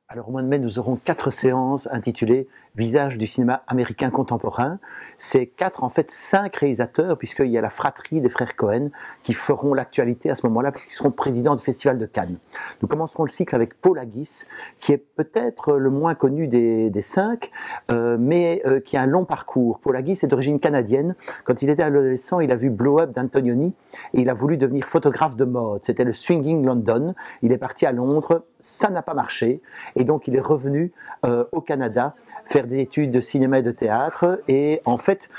Alors au mois de mai, nous aurons 4 séances intitulées Visage du cinéma américain contemporain. C'est 4, en fait 5 réalisateurs, puisqu'il y a la fratrie des frères Cohen qui feront l'actualité à ce moment-là, puisqu'ils seront présidents du Festival de Cannes. Nous commencerons le cycle avec Paul Haggis, qui est peut-être le moins connu des 5, mais qui a un long parcours. Paul Haggis est d'origine canadienne. Quand il était adolescent, il a vu Blow Up d'Antonioni et il a voulu devenir photographe de mode. C'était le Swinging London. Il est parti à Londres, ça n'a pas marché. Et donc il est revenu au Canada faire des études de cinéma et de théâtre et en fait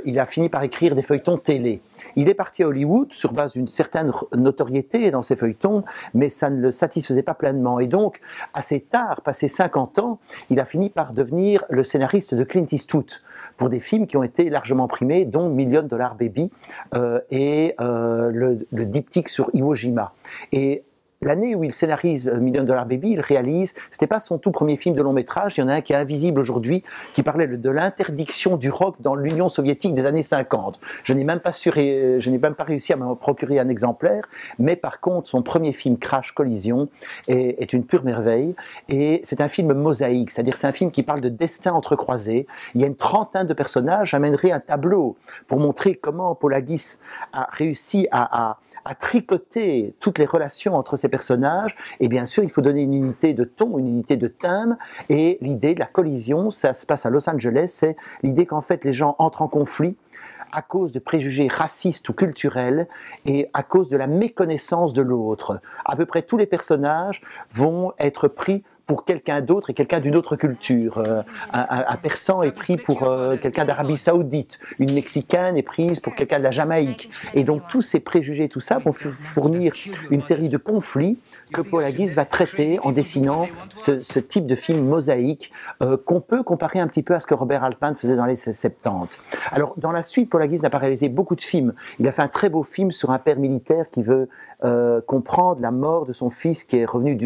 il a fini par écrire des feuilletons télé. Il est parti à Hollywood sur base d'une certaine notoriété dans ses feuilletons, mais ça ne le satisfaisait pas pleinement et donc assez tard, passé 50 ans, il a fini par devenir le scénariste de Clint Eastwood pour des films qui ont été largement primés, dont Million Dollar Baby et le diptyque sur Iwo Jima. Et l'année où il scénarise Million Dollar Baby, il réalise, c'était pas son tout premier film de long métrage, il y en a un qui est invisible aujourd'hui, qui parlait de l'interdiction du rock dans l'Union soviétique des années 50. Je n'ai même pas réussi à me procurer un exemplaire, mais par contre, son premier film Crash Collision est une pure merveille, et c'est un film mosaïque, c'est-à-dire c'est un film qui parle de destin entrecroisé. Il y a une trentaine de personnages, j'amènerai un tableau pour montrer comment Paul Haggis a réussi à tricoter toutes les relations entre ces personnages, et bien sûr il faut donner une unité de ton, une unité de thème, et l'idée de la collision, ça se passe à Los Angeles, c'est l'idée qu'en fait les gens entrent en conflit à cause de préjugés racistes ou culturels et à cause de la méconnaissance de l'autre. À peu près tous les personnages vont être pris pour quelqu'un d'autre et quelqu'un d'une autre culture. Un Persan est pris pour quelqu'un d'Arabie Saoudite, une Mexicaine est prise pour quelqu'un de la Jamaïque. Et donc tous ces préjugés, tout ça, vont fournir une série de conflits que Paul Haggis va traiter en dessinant ce type de film mosaïque qu'on peut comparer un petit peu à ce que Robert Altman faisait dans les 70. Alors dans la suite, Paul Haggis n'a pas réalisé beaucoup de films. Il a fait un très beau film sur un père militaire qui veut comprendre la mort de son fils qui est revenu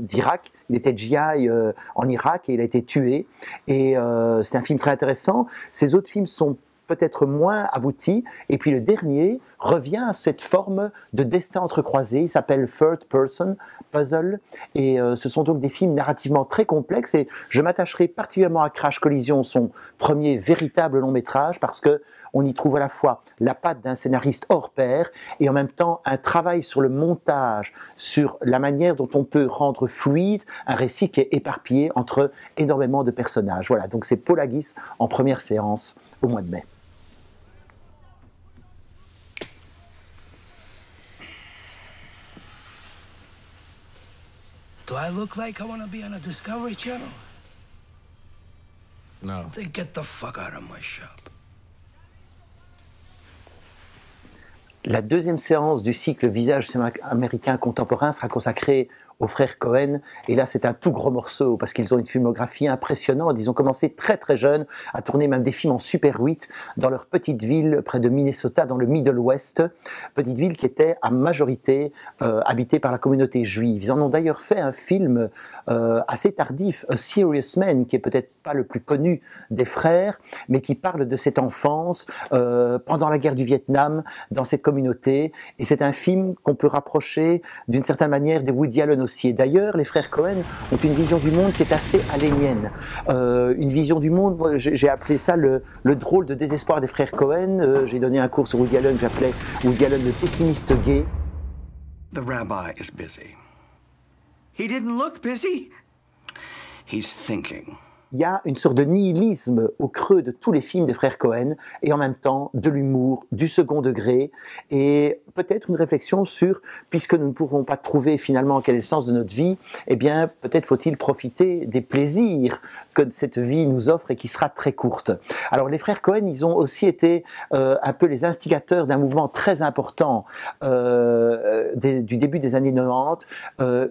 d'Irak. Il était GI en Irak et il a été tué. Et c'est un film très intéressant. Ces autres films sont peut-être moins aboutis. Et puis le dernier revient à cette forme de destin entrecroisé. Il s'appelle Third Person Puzzle. Et ce sont donc des films narrativement très complexes. Et je m'attacherai particulièrement à Crash Collision, son premier véritable long métrage, parce que on y trouve à la fois la patte d'un scénariste hors pair et en même temps un travail sur le montage, sur la manière dont on peut rendre fluide un récit qui est éparpillé entre énormément de personnages. Voilà, donc c'est Paul Haggis en première séance au mois de mai. Do I look like I want to be on a Discovery Channel? No. Then get the fuck out of my shop. La deuxième séance du cycle Visage cinéma américain contemporain sera consacrée aux frères Cohen, et là c'est un tout gros morceau parce qu'ils ont une filmographie impressionnante. Ils ont commencé très très jeunes à tourner même des films en Super 8 dans leur petite ville près de Minnesota, dans le Middle West, petite ville qui était à majorité habitée par la communauté juive. Ils en ont d'ailleurs fait un film assez tardif, A Serious Man, qui est peut-être pas le plus connu des frères, mais qui parle de cette enfance pendant la guerre du Vietnam dans cette communauté, et c'est un film qu'on peut rapprocher d'une certaine manière des Woody Allen aussi. Et d'ailleurs, les frères Cohen ont une vision du monde qui est assez alénienne. Une vision du monde, j'ai appelé ça le drôle de désespoir des frères Cohen. J'ai donné un cours sur Woody Allen que j'appelais Woody Allen le pessimiste gay. The rabbi is busy. He didn't look busy. He's thinking. Il y a une sorte de nihilisme au creux de tous les films des frères Cohen, et en même temps de l'humour, du second degré, et peut-être une réflexion sur, puisque nous ne pourrons pas trouver finalement quel est le sens de notre vie, eh bien peut-être faut-il profiter des plaisirs que cette vie nous offre et qui sera très courte. Alors les frères Cohen, ils ont aussi été un peu les instigateurs d'un mouvement très important du début des années 90.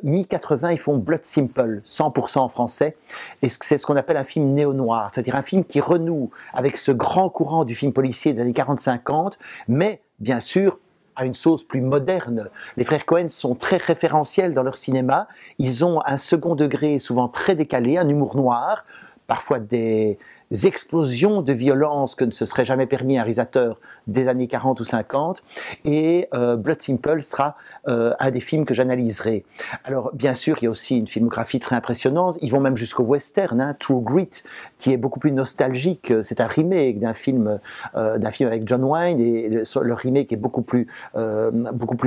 Mi-80, ils font Blood Simple, 100% en français, et c'est ce qu'on appelle un film néo-noir, c'est-à-dire un film qui renoue avec ce grand courant du film policier des années 40-50, mais bien sûr à une sauce plus moderne. Les frères Cohen sont très référentiels dans leur cinéma, ils ont un second degré souvent très décalé, un humour noir, parfois des explosions de violence que ne se serait jamais permis un réalisateur des années 40 ou 50, et Blood Simple sera un des films que j'analyserai. Alors bien sûr, il y a aussi une filmographie très impressionnante, ils vont même jusqu'au western, hein, True Grit, qui est beaucoup plus nostalgique, c'est un remake d'un film avec John Wayne, et le remake est beaucoup plus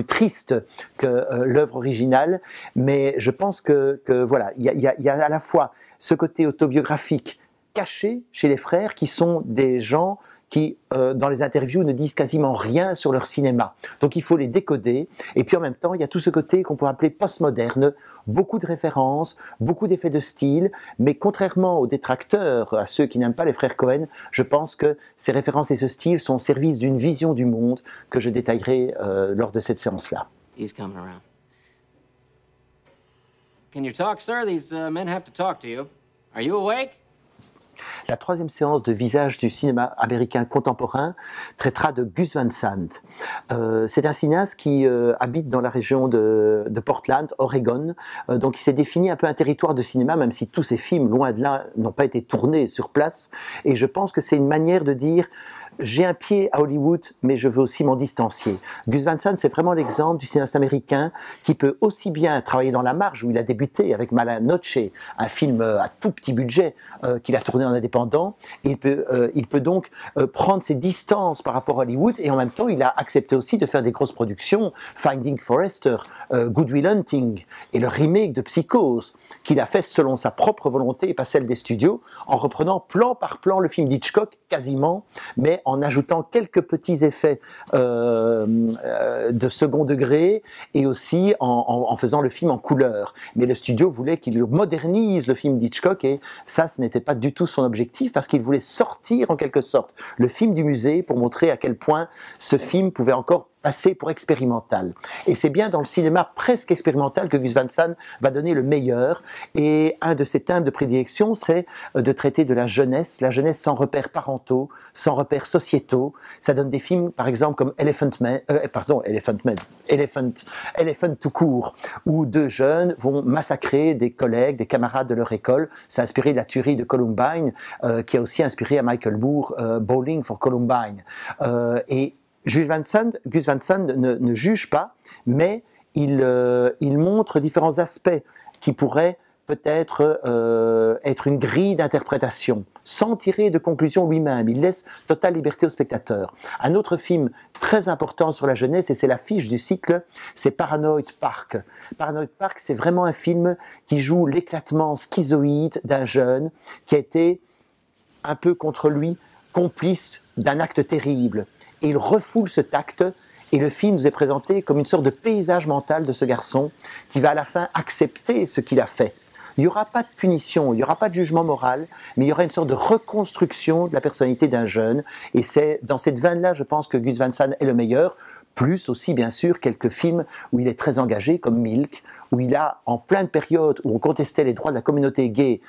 triste que l'œuvre originale, mais je pense que voilà, il y a à la fois ce côté autobiographique caché chez les frères, qui sont des gens qui, dans les interviews, ne disent quasiment rien sur leur cinéma. Donc il faut les décoder. Et puis en même temps, il y a tout ce côté qu'on pourrait appeler postmoderne, beaucoup de références, beaucoup d'effets de style, mais contrairement aux détracteurs, à ceux qui n'aiment pas les frères Cohen, je pense que ces références et ce style sont au service d'une vision du monde que je détaillerai lors de cette séance-là. He's coming around. Can you talk, sir? These men have to talk to you. Are you awake? La troisième séance de Visage du cinéma américain contemporain traitera de Gus Van Sant. C'est un cinéaste qui habite dans la région de Portland, Oregon. Donc il s'est défini un peu un territoire de cinéma, même si tous ses films, loin de là, n'ont pas été tournés sur place. Et je pense que c'est une manière de dire: j'ai un pied à Hollywood, mais je veux aussi m'en distancier. Gus Van Sant, c'est vraiment l'exemple du cinéaste américain qui peut aussi bien travailler dans la marge, où il a débuté avec Mala Noche, un film à tout petit budget qu'il a tourné en indépendant. Et il peut donc prendre ses distances par rapport à Hollywood, et en même temps, il a accepté aussi de faire des grosses productions, Finding Forrester, Good Will Hunting, et le remake de Psychose, qu'il a fait selon sa propre volonté et pas celle des studios, en reprenant plan par plan le film d'Hitchcock, quasiment, mais en ajoutant quelques petits effets de second degré, et aussi en faisant le film en couleur. Mais le studio voulait qu'il modernise le film d'Hitchcock, et ça, ce n'était pas du tout son objectif, parce qu'il voulait sortir en quelque sorte le film du musée pour montrer à quel point ce film pouvait encore passer pour expérimental. Et c'est bien dans le cinéma presque expérimental que Gus Van Sant va donner le meilleur. Et un de ses thèmes de prédilection, c'est de traiter de la jeunesse sans repères parentaux, sans repères sociétaux. Ça donne des films, par exemple, comme Elephant tout court, où deux jeunes vont massacrer des collègues, des camarades de leur école. C'est inspiré de la tuerie de Columbine, qui a aussi inspiré à Michael Moore Bowling for Columbine. Et Gus Van Sant ne juge pas, mais il montre différents aspects qui pourraient peut-être être une grille d'interprétation, sans tirer de conclusion lui-même. Il laisse totale liberté au spectateur. Un autre film très important sur la jeunesse, et c'est l'affiche du cycle, c'est Paranoid Park. Paranoid Park, c'est vraiment un film qui joue l'éclatement schizoïde d'un jeune qui a été, un peu contre lui, complice d'un acte terrible. Et il refoule ce acte, et le film nous est présenté comme une sorte de paysage mental de ce garçon qui va à la fin accepter ce qu'il a fait. Il n'y aura pas de punition, il n'y aura pas de jugement moral, mais il y aura une sorte de reconstruction de la personnalité d'un jeune. Et c'est dans cette veine-là, je pense que Gus Van Sant est le meilleur. Plus aussi, bien sûr, quelques films où il est très engagé, comme Milk, où il a, en pleine période où on contestait les droits de la communauté gay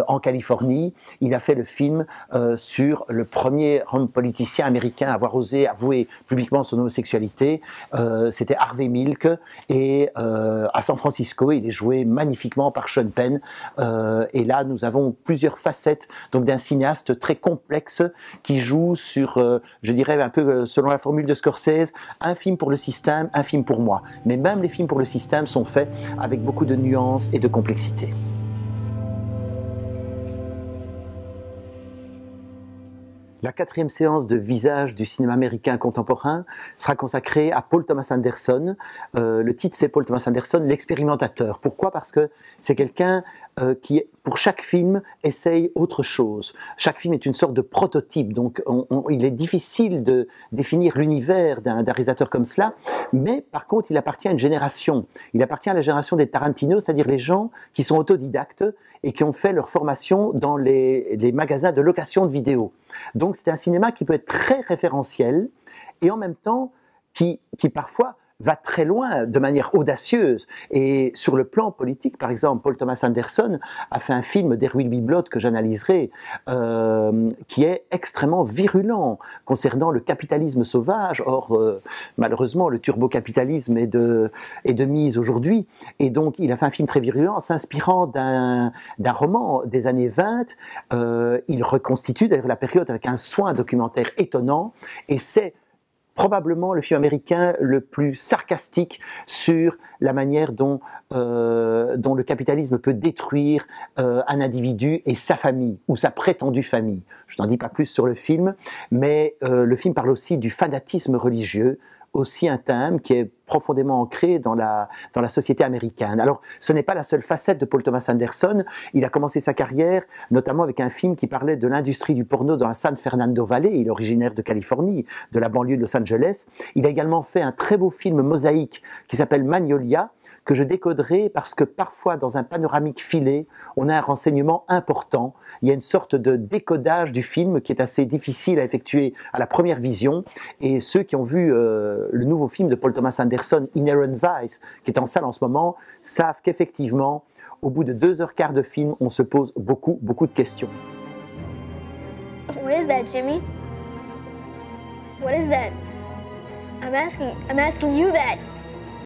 en Californie, il a fait le film sur le premier homme politicien américain à avoir osé avouer publiquement son homosexualité. C'était Harvey Milk, et à San Francisco, il est joué magnifiquement par Sean Penn. Et là, nous avons plusieurs facettes donc d'un cinéaste très complexe qui joue sur, je dirais un peu selon la formule de Scorsese, un film pour le système, un film pour moi. Mais même les films pour le système sont faits avec beaucoup de nuances et de complexité. La quatrième séance de Visage du cinéma américain contemporain sera consacrée à Paul Thomas Anderson. Le titre, c'est Paul Thomas Anderson, l'expérimentateur. Pourquoi ? Parce que c'est quelqu'un qui, pour chaque film, essaye autre chose. Chaque film est une sorte de prototype, donc il est difficile de définir l'univers d'un réalisateur comme cela, mais par contre, il appartient à une génération. Il appartient à la génération des Tarantino, c'est-à-dire les gens qui sont autodidactes et qui ont fait leur formation dans les magasins de location de vidéos. Donc c'est un cinéma qui peut être très référentiel, et en même temps qui parfois va très loin de manière audacieuse. Et sur le plan politique, par exemple, Paul Thomas Anderson a fait un film, There Will Be Blood, que j'analyserai, qui est extrêmement virulent concernant le capitalisme sauvage. Or, malheureusement, le turbocapitalisme est de mise aujourd'hui. Et donc, il a fait un film très virulent, s'inspirant d'un roman des années 20. Il reconstitue d'ailleurs la période avec un soin documentaire étonnant. Et c'est probablement le film américain le plus sarcastique sur la manière dont le capitalisme peut détruire un individu et sa famille, ou sa prétendue famille. Je n'en dis pas plus sur le film, mais le film parle aussi du fanatisme religieux, aussi un thème qui est profondément ancré dans la société américaine. Alors, ce n'est pas la seule facette de Paul Thomas Anderson. Il a commencé sa carrière notamment avec un film qui parlait de l'industrie du porno dans la San Fernando Valley. Il est originaire de Californie, de la banlieue de Los Angeles. Il a également fait un très beau film mosaïque qui s'appelle Magnolia, que je décoderai parce que parfois, dans un panoramique filé, on a un renseignement important. Il y a une sorte de décodage du film qui est assez difficile à effectuer à la première vision. Et ceux qui ont vu le nouveau film de Paul Thomas Anderson, Inherent Vice, qui est en salle en ce moment, savent qu'effectivement, au bout de 2h15 de film, on se pose beaucoup de questions. What is that, Jimmy? What is that? I'm asking you that.